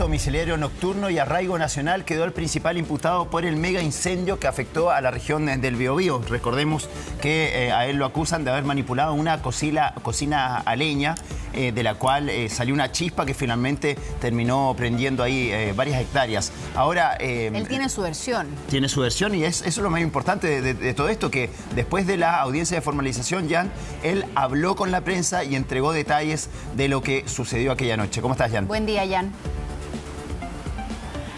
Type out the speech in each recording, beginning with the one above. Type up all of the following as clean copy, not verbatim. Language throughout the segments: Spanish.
arresto domiciliario nocturno y arraigo nacional quedó el principal imputado por el mega incendio que afectó a la región del Biobío. Recordemos que a él lo acusan de haber manipulado una cocina a leña, de la cual salió una chispa que finalmente terminó prendiendo ahí varias hectáreas. Ahora... él tiene su versión. Tiene su versión y eso es lo más importante de todo esto, que después de la audiencia de formalización, Jan, él habló con la prensa y entregó detalles de lo que sucedió aquella noche. ¿Cómo estás, Jan? Buen día, Jan.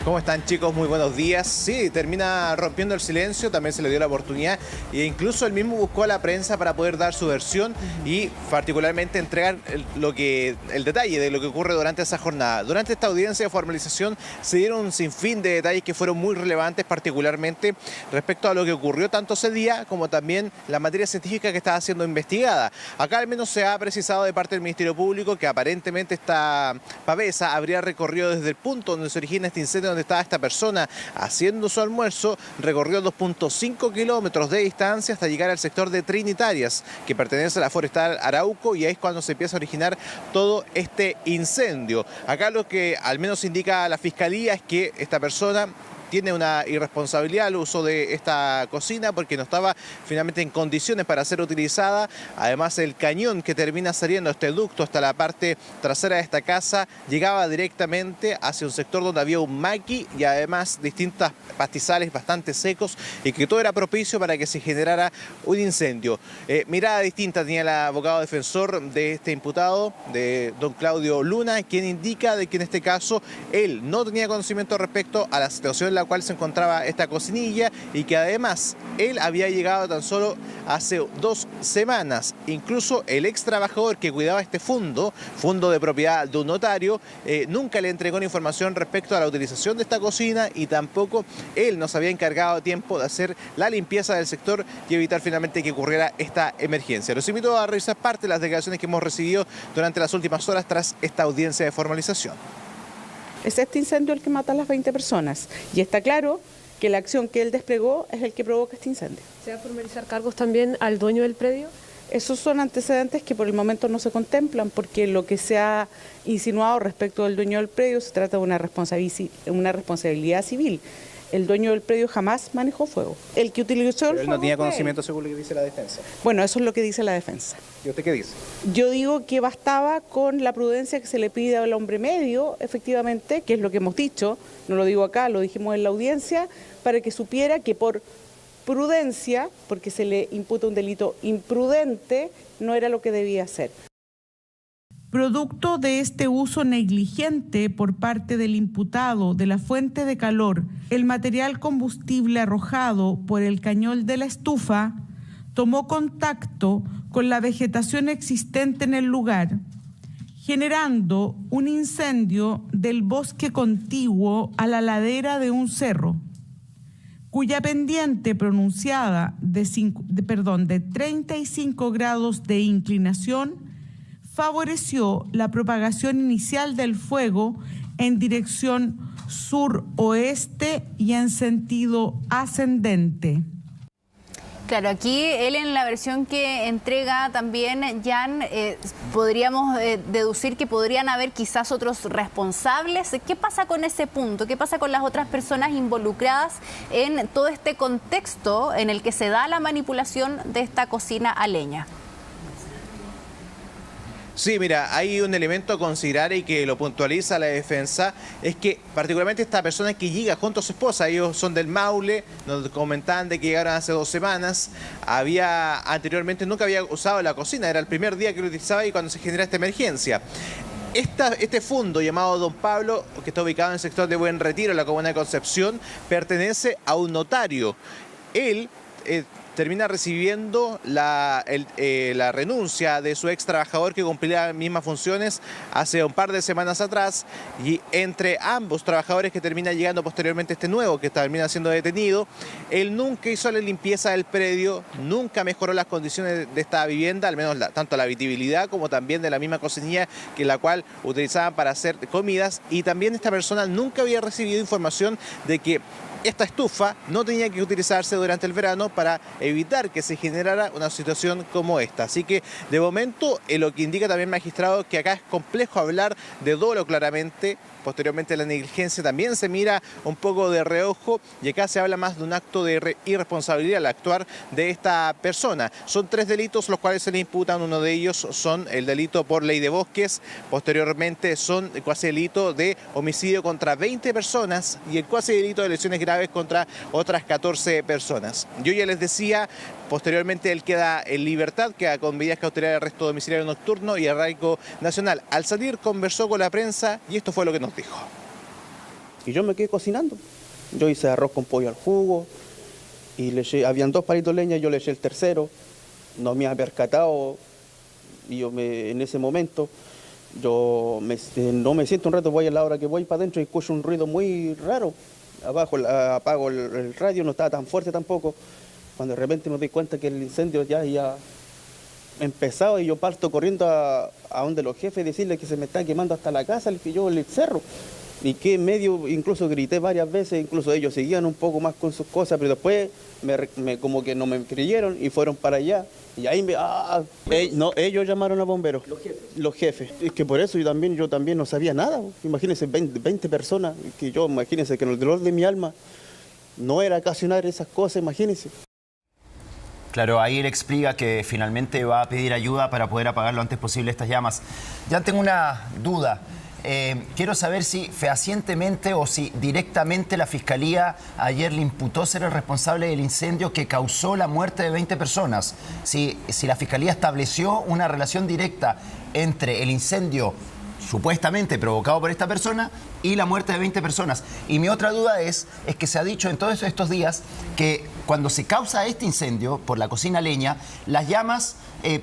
¿Cómo están, chicos? Muy buenos días. Sí, termina rompiendo el silencio, también se le dio la oportunidad e incluso él mismo buscó a la prensa para poder dar su versión y particularmente entregar el detalle de lo que ocurre durante esa jornada. Durante esta audiencia de formalización se dieron un sinfín de detalles que fueron muy relevantes, particularmente respecto a lo que ocurrió tanto ese día como también la materia científica que estaba siendo investigada. Acá al menos se ha precisado de parte del Ministerio Público que aparentemente esta pavesa habría recorrido desde el punto donde se origina este incendio, donde estaba esta persona haciendo su almuerzo, recorrió 2.5 kilómetros de distancia hasta llegar al sector de Trinitarias, que pertenece a la Forestal Arauco, y ahí es cuando se empieza a originar todo este incendio. Acá lo que al menos indica la Fiscalía es que esta persona tiene una irresponsabilidad al uso de esta cocina porque no estaba finalmente en condiciones para ser utilizada. Además, el cañón que termina saliendo, este ducto hasta la parte trasera de esta casa, llegaba directamente hacia un sector donde había un maqui y además distintos pastizales bastante secos y que todo era propicio para que se generara un incendio. Mirada distinta tenía el abogado defensor de este imputado, de don Claudio Luna, quien indica de que en este caso él no tenía conocimiento respecto a la situación en la cual se encontraba esta cocinilla y que además él había llegado tan solo hace 2 semanas. Incluso el ex trabajador que cuidaba este fondo de propiedad de un notario, nunca le entregó la información respecto a la utilización de esta cocina y tampoco él nos había encargado a tiempo de hacer la limpieza del sector y evitar finalmente que ocurriera esta emergencia. Los invito a revisar parte de las declaraciones que hemos recibido durante las últimas horas tras esta audiencia de formalización. Es este incendio el que mata a las 20 personas y está claro que la acción que él desplegó es el que provoca este incendio. ¿Se va a formalizar cargos también al dueño del predio? Esos son antecedentes que por el momento no se contemplan porque lo que se ha insinuado respecto del dueño del predio se trata de una responsabilidad civil. El dueño del predio jamás manejó fuego. El que utilizó el fuego... Él no tenía conocimiento según lo que dice la defensa. Bueno, eso es lo que dice la defensa. ¿Y usted qué dice? Yo digo que bastaba con la prudencia que se le pide al hombre medio, efectivamente, que es lo que hemos dicho, no lo digo acá, lo dijimos en la audiencia, para que supiera que por prudencia, porque se le imputa un delito imprudente, no era lo que debía hacer. Producto de este uso negligente por parte del imputado de la fuente de calor, el material combustible arrojado por el cañón de la estufa tomó contacto con la vegetación existente en el lugar, generando un incendio del bosque contiguo a la ladera de un cerro, cuya pendiente pronunciada de 35 grados de inclinación favoreció la propagación inicial del fuego en dirección suroeste y en sentido ascendente. Claro, aquí él en la versión que entrega también, Jan, podríamos deducir que podrían haber quizás otros responsables. ¿Qué pasa con ese punto? ¿Qué pasa con las otras personas involucradas en todo este contexto en el que se da la manipulación de esta cocina a leña? Sí, mira, hay un elemento a considerar y que lo puntualiza la defensa, es que particularmente esta persona que llega junto a su esposa, ellos son del Maule, nos comentaban de que llegaron hace 2 semanas, anteriormente nunca había usado la cocina, era el primer día que lo utilizaba y cuando se genera esta emergencia. Este fondo llamado Don Pablo, que está ubicado en el sector de Buen Retiro, en la comuna de Concepción, pertenece a un notario. Él termina recibiendo la renuncia de su ex trabajador que cumplía las mismas funciones hace un par de semanas atrás, y entre ambos trabajadores que termina llegando posteriormente este nuevo que termina siendo detenido, él nunca hizo la limpieza del predio, nunca mejoró las condiciones de esta vivienda, al menos tanto la habitabilidad como también de la misma cocinilla que la cual utilizaban para hacer comidas, y también esta persona nunca había recibido información de que esta estufa no tenía que utilizarse durante el verano para evitar que se generara una situación como esta. Así que de momento lo que indica también el magistrado que acá es complejo hablar de dolo claramente, posteriormente la negligencia también se mira un poco de reojo y acá se habla más de un acto de irresponsabilidad al actuar de esta persona. Son 3 delitos los cuales se le imputan, uno de ellos son el delito por ley de bosques, posteriormente son el cuasi delito de homicidio contra 20 personas y el cuasi delito de lesiones graves contra otras 14 personas. Yo ya les decía, posteriormente él queda en libertad, queda con medidas cautelares de arresto domiciliario nocturno y arraigo nacional. Al salir conversó con la prensa y esto fue lo que nos dijo. Y yo me quedé cocinando. Yo hice arroz con pollo al jugo y habían 2 palitos de leña, yo le eché el tercero. No me había percatado y en ese momento no me siento un rato, voy a la hora que voy para adentro y escucho un ruido muy raro. Abajo apago el radio, no estaba tan fuerte tampoco. Cuando de repente me doy cuenta que el incendio ya empezaba y yo parto corriendo a donde los jefes decirles que se me está quemando hasta la casa, que yo el cerro. Y que en medio, incluso grité varias veces, incluso ellos seguían un poco más con sus cosas, pero después como que no me creyeron y fueron para allá. Y ahí ellos llamaron a bomberos. Los jefes. Es que por eso yo también no sabía nada. Imagínense, 20 personas, imagínense que en el dolor de mi alma no era ocasionar esas cosas, imagínense. Claro, ahí él explica que finalmente va a pedir ayuda para poder apagar lo antes posible estas llamas. Ya tengo una duda. Quiero saber si fehacientemente o si directamente la Fiscalía ayer le imputó ser el responsable del incendio que causó la muerte de 20 personas. Si la Fiscalía estableció una relación directa entre el incendio supuestamente provocado por esta persona y la muerte de 20 personas. Y mi otra duda es que se ha dicho en todos estos días que cuando se causa este incendio por la cocina leña, las llamas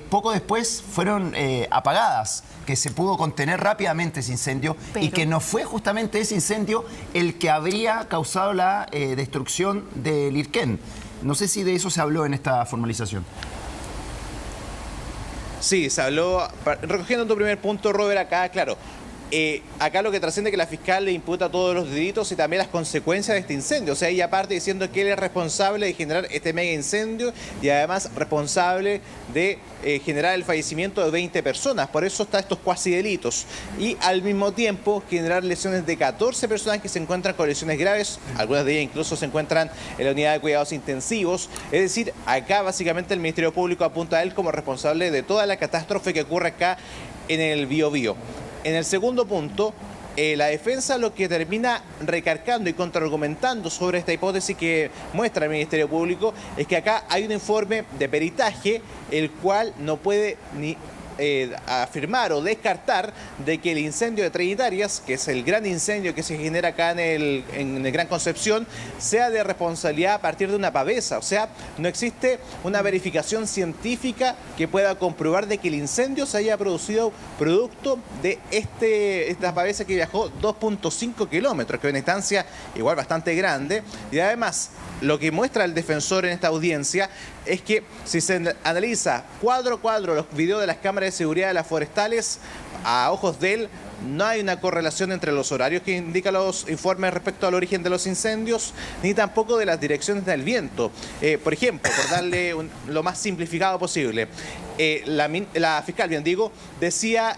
poco después fueron apagadas, que se pudo contener rápidamente ese incendio y que no fue justamente ese incendio el que habría causado la destrucción del Irquén. No sé si de eso se habló en esta formalización. Sí, se habló, recogiendo tu primer punto, Robert, acá, claro, acá lo que trasciende es que la fiscal le imputa todos los delitos y también las consecuencias de este incendio. O sea, ella parte diciendo que él es responsable de generar este mega incendio y además responsable de generar el fallecimiento de 20 personas. Por eso está estos cuasi delitos. Y al mismo tiempo generar lesiones de 14 personas que se encuentran con lesiones graves. Algunas de ellas incluso se encuentran en la unidad de cuidados intensivos. Es decir, acá básicamente el Ministerio Público apunta a él como responsable de toda la catástrofe que ocurre acá en el Biobío. En el segundo punto, la defensa lo que termina recargando y contraargumentando sobre esta hipótesis que muestra el Ministerio Público es que acá hay un informe de peritaje el cual no puede ni afirmar o descartar de que el incendio de Trinitarias, que es el gran incendio que se genera acá en el Gran Concepción, sea de responsabilidad a partir de una pavesa. O sea, no existe una verificación científica que pueda comprobar de que el incendio se haya producido producto de esta pavesa que viajó 2.5 kilómetros, que es una distancia igual bastante grande. Y además, lo que muestra el defensor en esta audiencia es que si se analiza cuadro a cuadro los videos de las cámaras de seguridad de las forestales, a ojos de él, no hay una correlación entre los horarios que indican los informes respecto al origen de los incendios, ni tampoco de las direcciones del viento. Por ejemplo, por darle lo más simplificado posible, la fiscal, bien digo, decía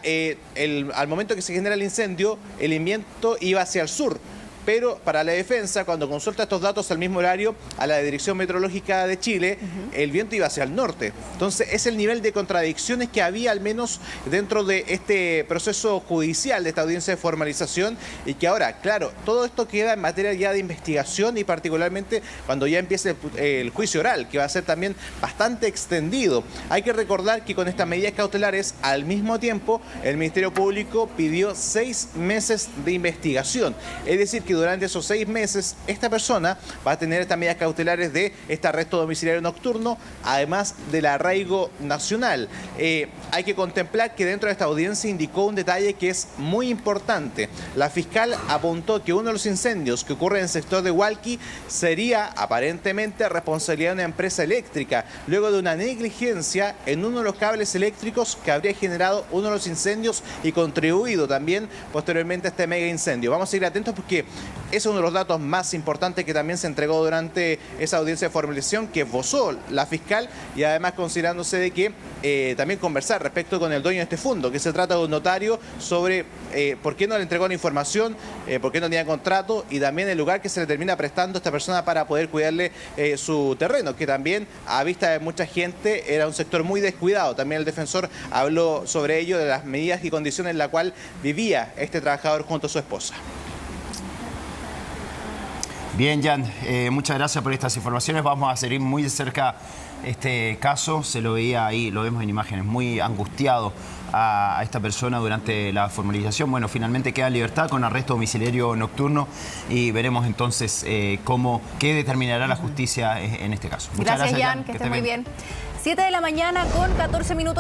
al momento que se genera el incendio, el viento iba hacia el sur. Pero para la defensa, cuando consulta estos datos al mismo horario a la Dirección Meteorológica de Chile, el viento iba hacia el norte. Entonces, es el nivel de contradicciones que había al menos dentro de este proceso judicial, de esta audiencia de formalización, y que ahora, claro, todo esto queda en materia ya de investigación y particularmente cuando ya empiece el juicio oral, que va a ser también bastante extendido. Hay que recordar que con estas medidas cautelares, al mismo tiempo, el Ministerio Público pidió 6 meses de investigación. Es decir, que durante esos 6 meses esta persona va a tener estas medidas cautelares de este arresto domiciliario nocturno, además del arraigo nacional. Hay que contemplar que dentro de esta audiencia indicó un detalle que es muy importante. La fiscal apuntó que uno de los incendios que ocurre en el sector de Hualqui sería aparentemente responsabilidad de una empresa eléctrica, luego de una negligencia en uno de los cables eléctricos que habría generado uno de los incendios y contribuido también posteriormente a este mega incendio. Vamos a ir atentos porque Ese es uno de los datos más importantes que también se entregó durante esa audiencia de formalización que esbozó la fiscal, y además considerándose de que también conversar respecto con el dueño de este fondo, que se trata de un notario, sobre por qué no le entregó la información, por qué no tenía contrato, y también el lugar que se le termina prestando a esta persona para poder cuidarle su terreno, que también a vista de mucha gente era un sector muy descuidado. También el defensor habló sobre ello, de las medidas y condiciones en las cuales vivía este trabajador junto a su esposa. Bien, Jan, muchas gracias por estas informaciones. Vamos a seguir muy de cerca este caso. Se lo veía ahí, lo vemos en imágenes, muy angustiado a esta persona durante la formalización. Bueno, finalmente queda en libertad con arresto domiciliario nocturno y veremos entonces qué determinará la justicia en este caso. Muchas gracias, Jan, que esté muy bien. 7 de la mañana con 14 minutos.